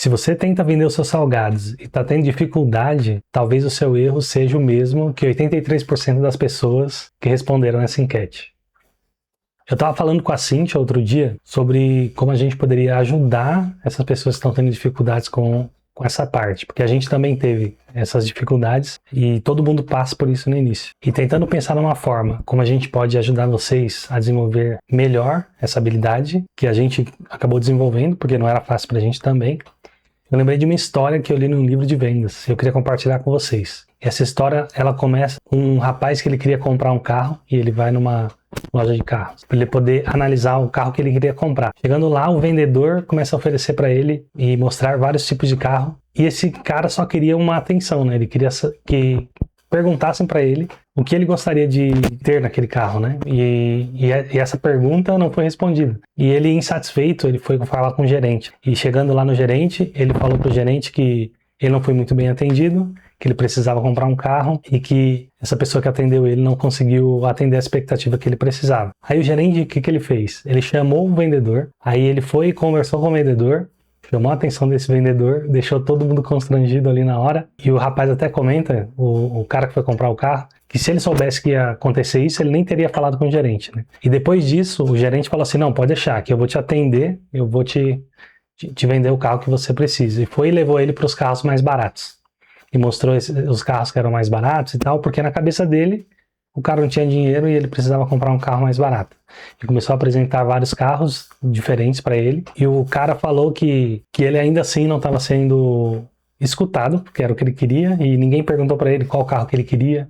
Se você tenta vender os seus salgados e está tendo dificuldade, talvez o seu erro seja o mesmo que 83% das pessoas que responderam essa enquete. Eu estava falando com a Cíntia outro dia sobre como a gente poderia ajudar essas pessoas que estão tendo dificuldades com essa parte, porque a gente também teve essas dificuldades e todo mundo passa por isso no início. E tentando pensar numa forma como a gente pode ajudar vocês a desenvolver melhor essa habilidade que a gente acabou desenvolvendo, porque não era fácil pra gente também. Eu lembrei de uma história que eu li num livro de vendas. Eu queria compartilhar com vocês. Essa história, ela começa com um rapaz que ele queria comprar um carro e ele vai numa loja de carros para ele poder analisar o carro que ele queria comprar. Chegando lá, o vendedor começa a oferecer para ele e mostrar vários tipos de carro. E esse cara só queria uma atenção, né? Ele queria que perguntassem para ele o que ele gostaria de ter naquele carro, né? E essa pergunta não foi respondida. E ele, insatisfeito, ele foi falar com o gerente. E chegando lá no gerente, ele falou pro gerente que ele não foi muito bem atendido, que ele precisava comprar um carro e que essa pessoa que atendeu ele não conseguiu atender a expectativa que ele precisava. Aí o gerente, o que ele fez? Ele chamou o vendedor, aí ele foi e conversou com o vendedor, chamou a atenção desse vendedor, deixou todo mundo constrangido ali na hora. E o rapaz até comenta, o cara que foi comprar o carro, que se ele soubesse que ia acontecer isso, ele nem teria falado com o gerente, né? E depois disso, o gerente falou assim, não, pode deixar, que eu vou te atender, eu vou te vender o carro que você precisa. E foi e levou ele para os carros mais baratos. E mostrou os carros que eram mais baratos e tal, porque na cabeça dele, o cara não tinha dinheiro e ele precisava comprar um carro mais barato. E começou a apresentar vários carros diferentes para ele. E o cara falou que ele ainda assim não estava sendo escutado, porque era o que ele queria, e ninguém perguntou para ele qual carro que ele queria,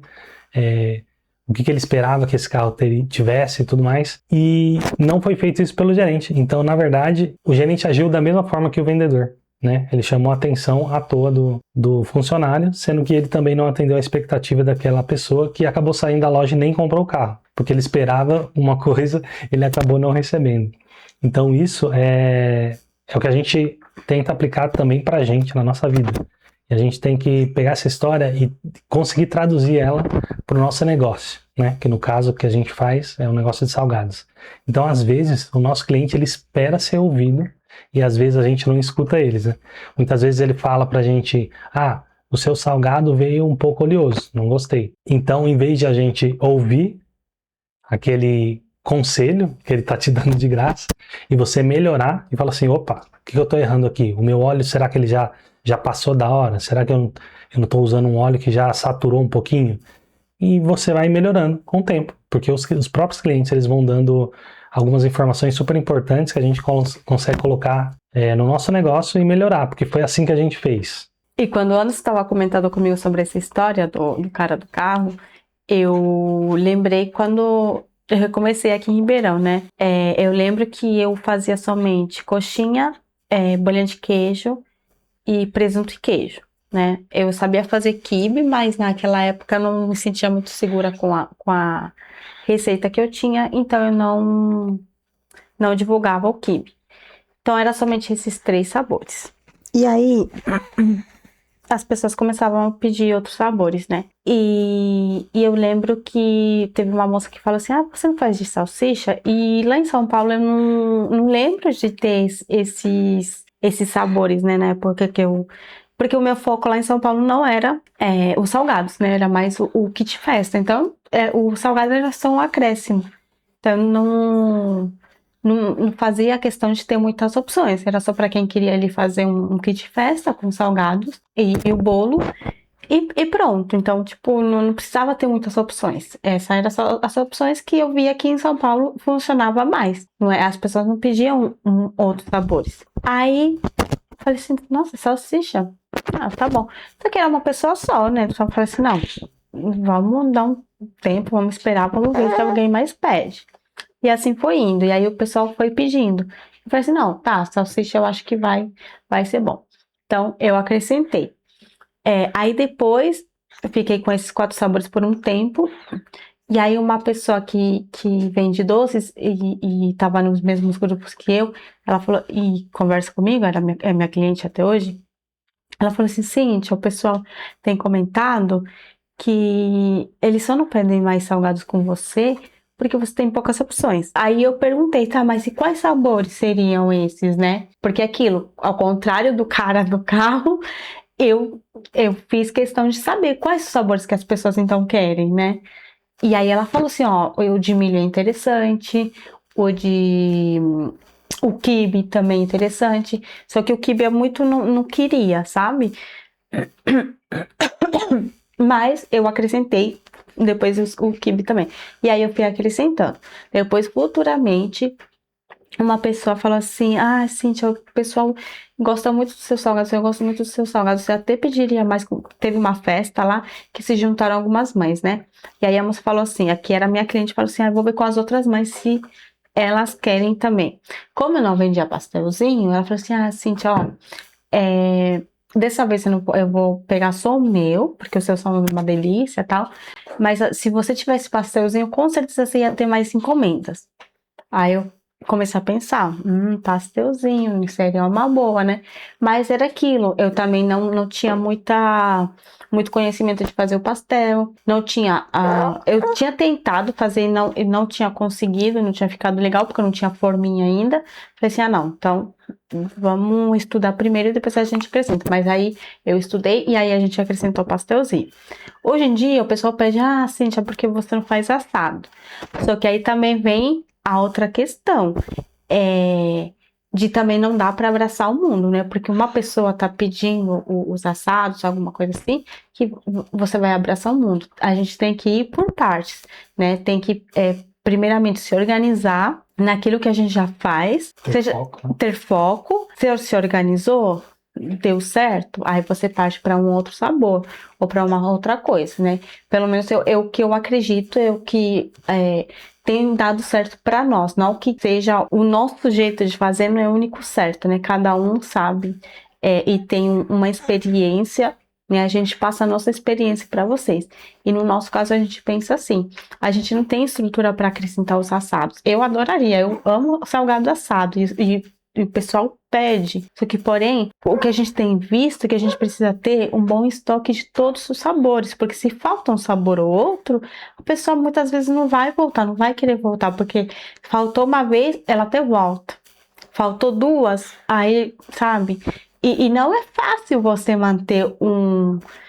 o que ele esperava que esse carro tivesse e tudo mais. E não foi feito isso pelo gerente. Então, na verdade, o gerente agiu da mesma forma que o vendedor. Né? Ele chamou a atenção à toa do funcionário, sendo que ele também não atendeu a expectativa daquela pessoa que acabou saindo da loja e nem comprou o carro, porque ele esperava uma coisa, ele acabou não recebendo. Então isso é o que a gente tenta aplicar também pra gente na nossa vida. E a gente tem que pegar essa história e conseguir traduzir ela para o nosso negócio, né? Que no caso o que a gente faz é um negócio de salgados. Então às vezes o nosso cliente ele espera ser ouvido e às vezes a gente não escuta eles, né? Muitas vezes ele fala pra gente, o seu salgado veio um pouco oleoso, não gostei. Então, em vez de a gente ouvir aquele conselho que ele tá te dando de graça e você melhorar e falar assim, opa, o que eu tô errando aqui? O meu óleo, será que ele já passou da hora? Será que eu não tô usando um óleo que já saturou um pouquinho? E você vai melhorando com o tempo, porque os próprios clientes eles vão dando algumas informações super importantes que a gente consegue colocar no nosso negócio e melhorar, porque foi assim que a gente fez. E quando o Anderson estava comentando comigo sobre essa história do cara do carro, eu lembrei quando eu comecei aqui em Ribeirão, né? Eu lembro que eu fazia somente coxinha, bolinha de queijo e presunto e queijo, né? Eu sabia fazer quibe, mas naquela época eu não me sentia muito segura com a receita que eu tinha, então eu não divulgava o quibe. Então era somente esses 3 sabores. E aí as pessoas começavam a pedir outros sabores, né? E eu lembro que teve uma moça que falou assim, você não faz de salsicha? E lá em São Paulo eu não lembro de ter esses sabores, né? Na época porque o meu foco lá em São Paulo não era os salgados, né? Era mais o kit festa. Então, o salgado era só um acréscimo. Então, não fazia a questão de ter muitas opções. Era só para quem queria ali fazer um kit festa com salgados e o bolo. E pronto. Então, tipo, não precisava ter muitas opções. Essas eram só as opções que eu via aqui em São Paulo funcionava mais. Não é? As pessoas não pediam outros sabores. Aí, falei assim, nossa, salsicha. Tá bom. Só que era uma pessoa só, né? Só falei assim, não, vamos dar um tempo, vamos esperar, vamos ver se alguém mais pede. E assim foi indo. E aí o pessoal foi pedindo. Eu falei assim, não, salsicha eu acho que vai ser bom. Então, eu acrescentei. Aí depois, eu fiquei com esses 4 sabores por um tempo. E aí uma pessoa que vende doces e tava nos mesmos grupos que eu, ela falou, e conversa comigo, é minha cliente até hoje, ela falou assim, Cíntia, o pessoal tem comentado que eles só não pedem mais salgados com você porque você tem poucas opções. Aí eu perguntei, tá, mas e quais sabores seriam esses, né? Porque aquilo, ao contrário do cara do carro, eu fiz questão de saber quais os sabores que as pessoas então querem, né? E aí ela falou assim, ó, o de milho é interessante, o quibe também é interessante, só que o quibe é muito, não queria, sabe? Mas eu acrescentei depois o quibe também. E aí eu fui acrescentando. Depois, futuramente, uma pessoa falou assim, Cíntia, o pessoal gosta muito dos seus salgados, eu gosto muito dos seus salgados, você até pediria mais, teve uma festa lá, que se juntaram algumas mães, né? E aí a moça falou assim, aqui era minha cliente, falou assim, vou ver com as outras mães se elas querem também. Como eu não vendia pastelzinho, ela falou assim, Cíntia, ó, dessa vez eu vou pegar só o meu, porque o seu são uma delícia e tal, mas se você tivesse pastelzinho, com certeza você ia ter mais encomendas. Aí eu comecei a pensar, pastelzinho, seria uma boa, né? Mas era aquilo, eu também não tinha muito conhecimento de fazer o pastel, não tinha, eu tinha tentado fazer e não tinha conseguido, não tinha ficado legal, porque eu não tinha forminha ainda. Falei assim, não, então vamos estudar primeiro e depois a gente acrescenta. Mas aí eu estudei e aí a gente acrescentou o pastelzinho. Hoje em dia o pessoal pede, Cíntia, porque você não faz assado? Só que aí também vem a outra questão, de também não dá para abraçar o mundo, né? Porque uma pessoa tá pedindo os assados, alguma coisa assim, que você vai abraçar o mundo. A gente tem que ir por partes, né? Tem que, primeiramente, se organizar naquilo que a gente já faz, ter foco. Se organizou, deu certo, aí você parte para um outro sabor ou para uma outra coisa, né? Pelo menos o que eu acredito é o que tem dado certo para nós, não que seja o nosso jeito de fazer, não é o único certo, né? Cada um sabe e tem uma experiência, né? A gente passa a nossa experiência para vocês. E no nosso caso a gente pensa assim, a gente não tem estrutura para acrescentar os assados. Eu adoraria, eu amo salgado assado e o pessoal pede. Só que, porém, o que a gente tem visto é que a gente precisa ter um bom estoque de todos os sabores, porque se falta um sabor ou outro, a pessoa muitas vezes não vai voltar, não vai querer voltar, porque faltou uma vez, ela até volta. Faltou duas, aí, sabe? E não é fácil você manter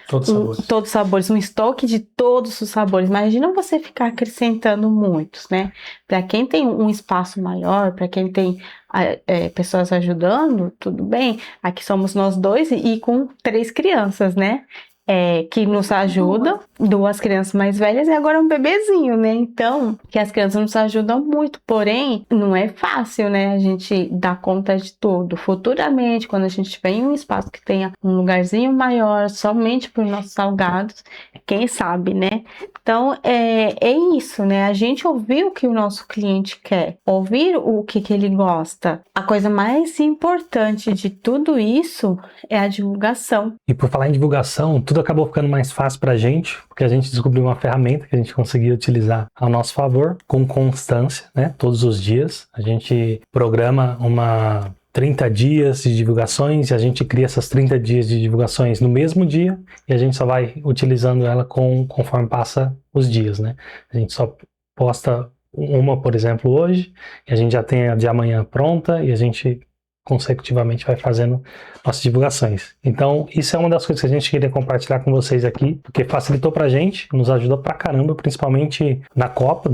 todos os sabores, um estoque de todos os sabores. Imagina você ficar acrescentando muitos, né? Para quem tem um espaço maior, para quem tem pessoas ajudando, tudo bem. Aqui somos nós dois e com 3 crianças, né? Que nos ajudam, 2 crianças mais velhas e agora um bebezinho, né? Então, que as crianças nos ajudam muito, porém, não é fácil, né? A gente dar conta de tudo. Futuramente, quando a gente tiver em um espaço que tenha um lugarzinho maior, somente para os nossos salgados, quem sabe, né? Então, é isso, né? A gente ouvir o que o nosso cliente quer, ouvir o que ele gosta. A coisa mais importante de tudo isso é a divulgação. E por falar em divulgação, tudo acabou ficando mais fácil pra gente, porque a gente descobriu uma ferramenta que a gente conseguia utilizar ao nosso favor, com constância, né? Todos os dias. A gente programa 30 dias de divulgações e a gente cria essas 30 dias de divulgações no mesmo dia e a gente só vai utilizando ela conforme passa os dias, né? A gente só posta uma, por exemplo, hoje, e a gente já tem a de amanhã pronta e a gente consecutivamente vai fazendo nossas divulgações. Então, isso é uma das coisas que a gente queria compartilhar com vocês aqui, porque facilitou pra gente, nos ajudou pra caramba, principalmente na Copa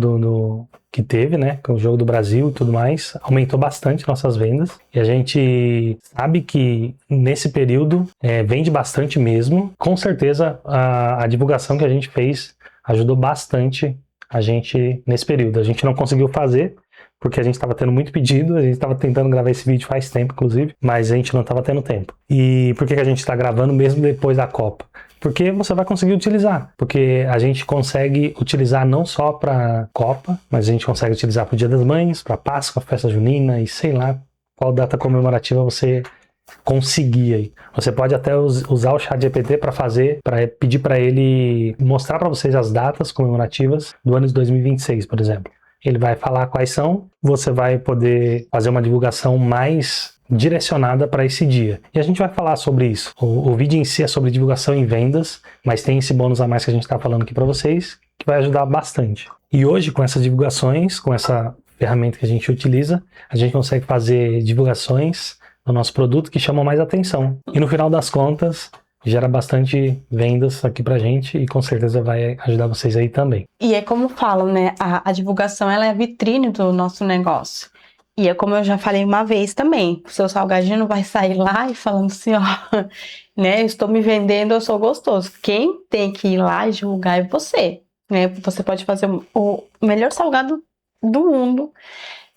que teve, né, com o Jogo do Brasil e tudo mais, aumentou bastante nossas vendas, e a gente sabe que nesse período vende bastante mesmo. Com certeza a divulgação que a gente fez ajudou bastante a gente nesse período. A gente não conseguiu fazer, porque a gente estava tendo muito pedido, a gente estava tentando gravar esse vídeo faz tempo, inclusive, mas a gente não estava tendo tempo. E por que a gente está gravando mesmo depois da Copa? Porque você vai conseguir utilizar, porque a gente consegue utilizar não só para Copa, mas a gente consegue utilizar para o Dia das Mães, para Páscoa, festa junina e sei lá qual data comemorativa você conseguir aí. Você pode até usar o ChatGPT para pedir para ele mostrar para vocês as datas comemorativas do ano de 2026, por exemplo. Ele vai falar quais são, você vai poder fazer uma divulgação mais direcionada para esse dia. E a gente vai falar sobre isso. O vídeo em si é sobre divulgação em vendas, mas tem esse bônus a mais que a gente está falando aqui para vocês, que vai ajudar bastante. E hoje, com essas divulgações, com essa ferramenta que a gente utiliza, a gente consegue fazer divulgações do nosso produto que chamam mais atenção. E no final das contas, gera bastante vendas aqui pra gente e com certeza vai ajudar vocês aí também. E é como falam, né? A divulgação, ela é a vitrine do nosso negócio. E é como eu já falei uma vez também, o seu salgadinho não vai sair lá e falando assim, ó, né? Eu estou me vendendo, eu sou gostoso. Quem tem que ir lá e divulgar é você, né? Você pode fazer o melhor salgado do mundo,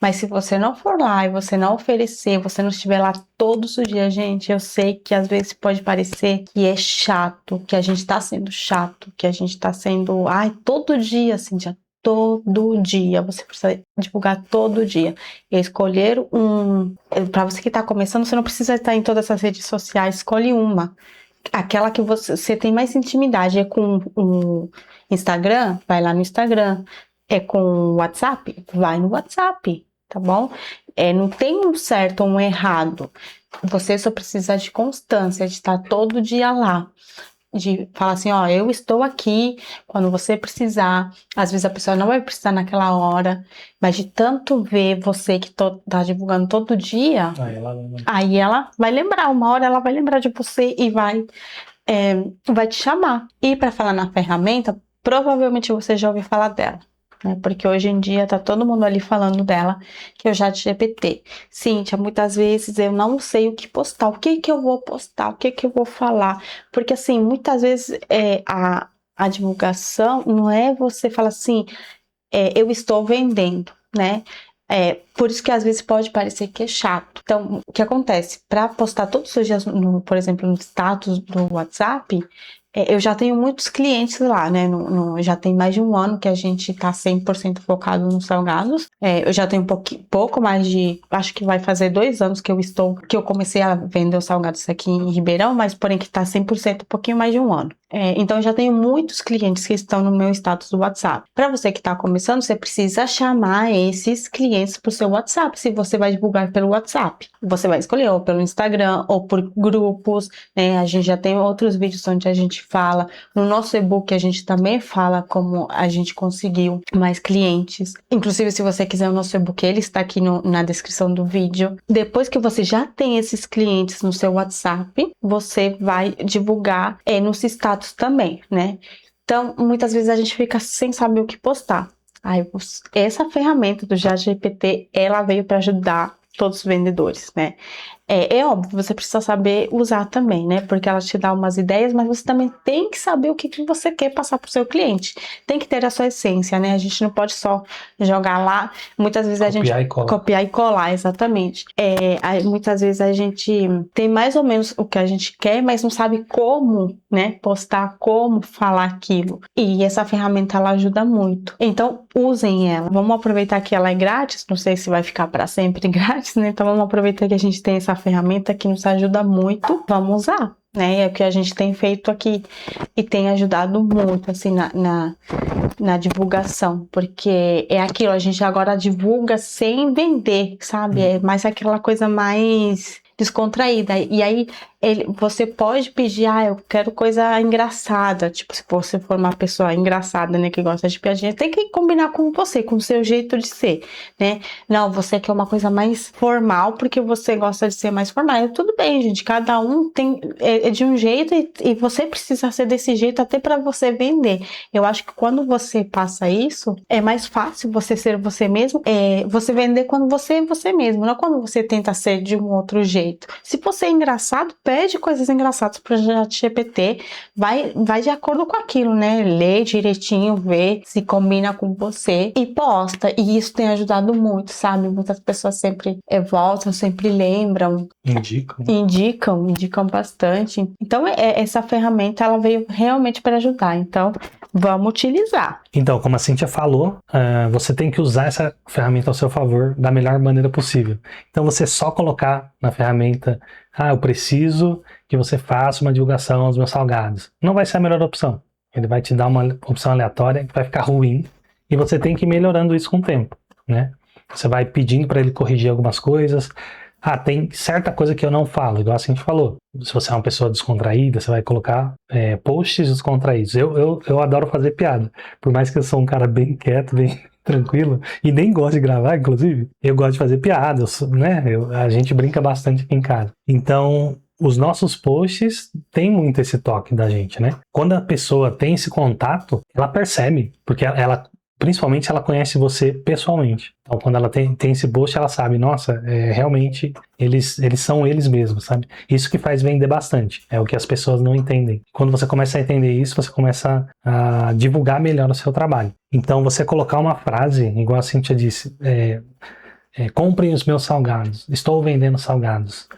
mas se você não for lá e você não oferecer, você não estiver lá todos os dias, gente, eu sei que às vezes pode parecer que é chato, que a gente tá sendo chato, que a gente tá sendo, todo dia, assim, já todo dia, você precisa divulgar todo dia. Escolher para você que tá começando, você não precisa estar em todas as redes sociais, escolhe uma. Aquela que você tem mais intimidade. É com o Instagram? Vai lá no Instagram. É com o WhatsApp? Vai no WhatsApp, tá bom? Não tem um certo ou um errado. Você só precisa de constância, de estar todo dia lá. De falar assim, ó, eu estou aqui quando você precisar. Às vezes a pessoa não vai precisar naquela hora, mas de tanto ver você que tá divulgando todo dia, aí ela vai lembrar, uma hora ela vai lembrar de você e vai te chamar. E para falar na ferramenta, provavelmente você já ouviu falar dela, né? Porque hoje em dia tá todo mundo ali falando dela, que é o ChatGPT. Cíntia, muitas vezes eu não sei o que postar, o que que eu vou postar, o que que eu vou falar, porque assim, muitas vezes a divulgação não é você falar assim, eu estou vendendo, né? Por isso que às vezes pode parecer que é chato. Então, o que acontece? Para postar todos os dias, por exemplo, no status do WhatsApp, eu já tenho muitos clientes lá, né? Já tem mais de um ano que a gente tá 100% focado nos salgados. Eu já tenho pouco mais de, acho que vai fazer 2 anos que eu comecei a vender os salgados aqui em Ribeirão, mas porém que tá 100%, um pouquinho mais de um ano. Então eu já tenho muitos clientes que estão no meu status do WhatsApp. Para você que está começando, você precisa chamar esses clientes pro seu WhatsApp. Se você vai divulgar pelo WhatsApp, você vai escolher ou pelo Instagram ou por grupos, né? A gente já tem outros vídeos onde a gente fala. No nosso e-book a gente também fala como a gente conseguiu mais clientes. Inclusive, se você quiser o nosso e-book, ele está aqui na descrição do vídeo. Depois que você já tem esses clientes no seu WhatsApp, você vai divulgar nos status também, né? Então, muitas vezes a gente fica sem saber o que postar. Essa ferramenta do ChatGPT, ela veio para ajudar todos os vendedores, né? É óbvio, você precisa saber usar também, né? Porque ela te dá umas ideias, mas você também tem que saber o que você quer passar para o seu cliente. Tem que ter a sua essência, né? A gente não pode só jogar lá. Muitas vezes copiar e colar, exatamente. Muitas vezes a gente tem mais ou menos o que a gente quer, mas não sabe como, né? Postar, como falar aquilo. E essa ferramenta, ela ajuda muito. Então, usem ela. Vamos aproveitar que ela é grátis. Não sei se vai ficar para sempre grátis, né? Então, vamos aproveitar que a gente tem essa ferramenta que nos ajuda muito, vamos usar, né? É o que a gente tem feito aqui e tem ajudado muito, assim, na divulgação, porque é aquilo, a gente agora divulga sem vender, sabe? É mais aquela coisa mais descontraída. E aí, você pode pedir, eu quero coisa engraçada, tipo, se você for uma pessoa engraçada, né, que gosta de piadinha, tem que combinar com você, com o seu jeito de ser, né? Não, você quer uma coisa mais formal, porque você gosta de ser mais formal. Tudo bem, gente, cada um é de um jeito e você precisa ser desse jeito até para você vender. Eu acho que quando você passa isso, é mais fácil você ser você mesmo, você vender quando você é você mesmo, não quando você tenta ser de um outro jeito. Se você é engraçado, pede coisas engraçadas para o ChatGPT, vai de acordo com aquilo, né? Lê direitinho, vê se combina com você e posta. E isso tem ajudado muito, sabe? Muitas pessoas sempre voltam, sempre lembram. Indicam bastante. Então, essa ferramenta, ela veio realmente para ajudar. Então, vamos utilizar. Então, como a Cíntia falou, você tem que usar essa ferramenta ao seu favor da melhor maneira possível. Então, você só colocar na ferramenta, eu preciso que você faça uma divulgação aos meus salgados. Não vai ser a melhor opção. Ele vai te dar uma opção aleatória que vai ficar ruim e você tem que ir melhorando isso com o tempo, né? Você vai pedindo para ele corrigir algumas coisas. tem certa coisa que eu não falo, igual assim a gente falou. Se você é uma pessoa descontraída, você vai colocar posts descontraídos. Eu adoro fazer piada. Por mais que eu sou um cara bem quieto, bem tranquilo, e nem gosto de gravar, inclusive, eu gosto de fazer piada, né? A gente brinca bastante aqui em casa. Então, os nossos posts têm muito esse toque da gente, né? Quando a pessoa tem esse contato, ela percebe, porque principalmente ela conhece você pessoalmente. Então, quando ela tem esse post, ela sabe, nossa, realmente eles são eles mesmos, sabe? Isso que faz vender bastante, é o que as pessoas não entendem. Quando você começa a entender isso, você começa a divulgar melhor o seu trabalho. Então, você colocar uma frase, igual a Cíntia disse, comprem os meus salgados, estou vendendo salgados,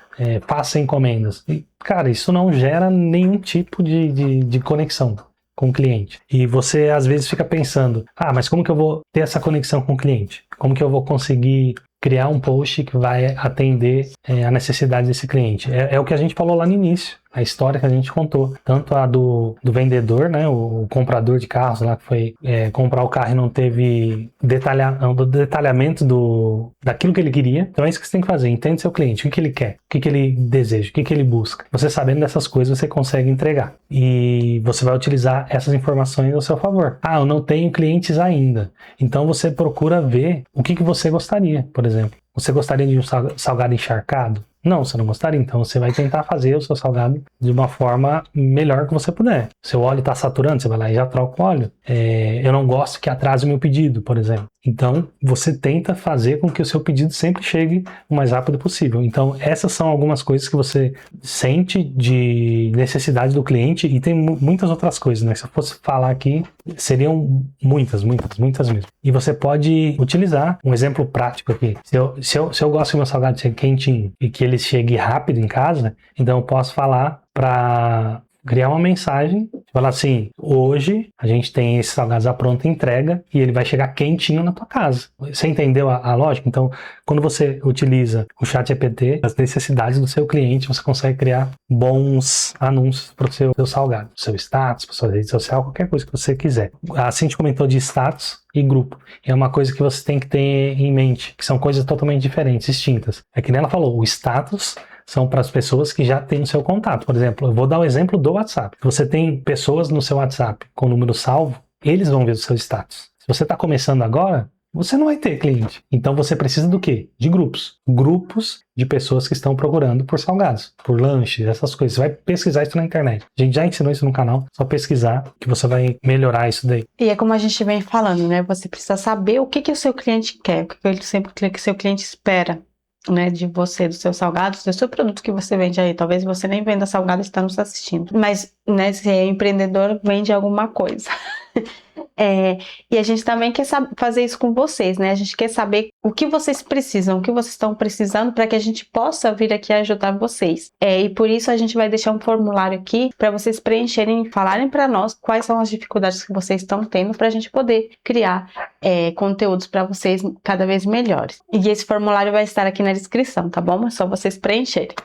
faça encomendas. E, cara, isso não gera nenhum tipo de conexão com o cliente. E você às vezes fica pensando, mas como que eu vou ter essa conexão com o cliente? Como que eu vou conseguir criar um post que vai atender a necessidade desse cliente? É o que a gente falou lá no início, a história que a gente contou, tanto a do vendedor, né, o comprador de carros lá que foi comprar o carro e não teve detalhamento daquilo que ele queria. Então é isso que você tem que fazer, entende seu cliente, o que ele quer, o que ele deseja, o que ele busca. Você sabendo dessas coisas, você consegue entregar. E você vai utilizar essas informações ao seu favor. Eu não tenho clientes ainda. Então você procura ver o que você gostaria, por exemplo. Você gostaria de um salgado encharcado? Não, você não gostaria, então você vai tentar fazer o seu salgado de uma forma melhor que você puder. Seu óleo está saturando, você vai lá e já troca o óleo. Eu não gosto que atrase o meu pedido, por exemplo. Então, você tenta fazer com que o seu pedido sempre chegue o mais rápido possível. Então, essas são algumas coisas que você sente de necessidade do cliente e tem muitas outras coisas, né? Se eu fosse falar aqui, seriam muitas mesmo. E você pode utilizar um exemplo prático aqui. Se eu gosto que meu salgado seja quentinho e que ele chegue rápido em casa, então eu posso falar para criar uma mensagem, falar assim, hoje a gente tem esse salgado à pronta entrega e ele vai chegar quentinho na tua casa. Você entendeu a lógica? Então, quando você utiliza o ChatGPT, as necessidades do seu cliente, você consegue criar bons anúncios para o seu salgado, pro seu status, para sua rede social, qualquer coisa que você quiser. A Cintia comentou de status e grupo. É uma coisa que você tem que ter em mente, que são coisas totalmente diferentes, distintas. É que nem ela falou, o status são para as pessoas que já têm o seu contato. Por exemplo, eu vou dar o exemplo do WhatsApp. Se você tem pessoas no seu WhatsApp com o número salvo, eles vão ver o seu status. Se você está começando agora, você não vai ter cliente. Então você precisa do quê? De grupos. Grupos de pessoas que estão procurando por salgados, por lanches, essas coisas. Você vai pesquisar isso na internet. A gente já ensinou isso no canal, só pesquisar que você vai melhorar isso daí. E é como a gente vem falando, né? Você precisa saber o que o seu cliente quer, o que o seu cliente espera, né, de você, dos seus salgados, do seu produto que você vende aí. Talvez você nem venda salgado e está nos assistindo. Mas, né, se é empreendedor, vende alguma coisa. E a gente também quer fazer isso com vocês, né? A gente quer saber o que vocês precisam, o que vocês estão precisando para que a gente possa vir aqui ajudar vocês. E por isso a gente vai deixar um formulário aqui para vocês preencherem e falarem para nós quais são as dificuldades que vocês estão tendo para a gente poder criar conteúdos para vocês cada vez melhores. E esse formulário vai estar aqui na descrição, tá bom? É só vocês preencherem.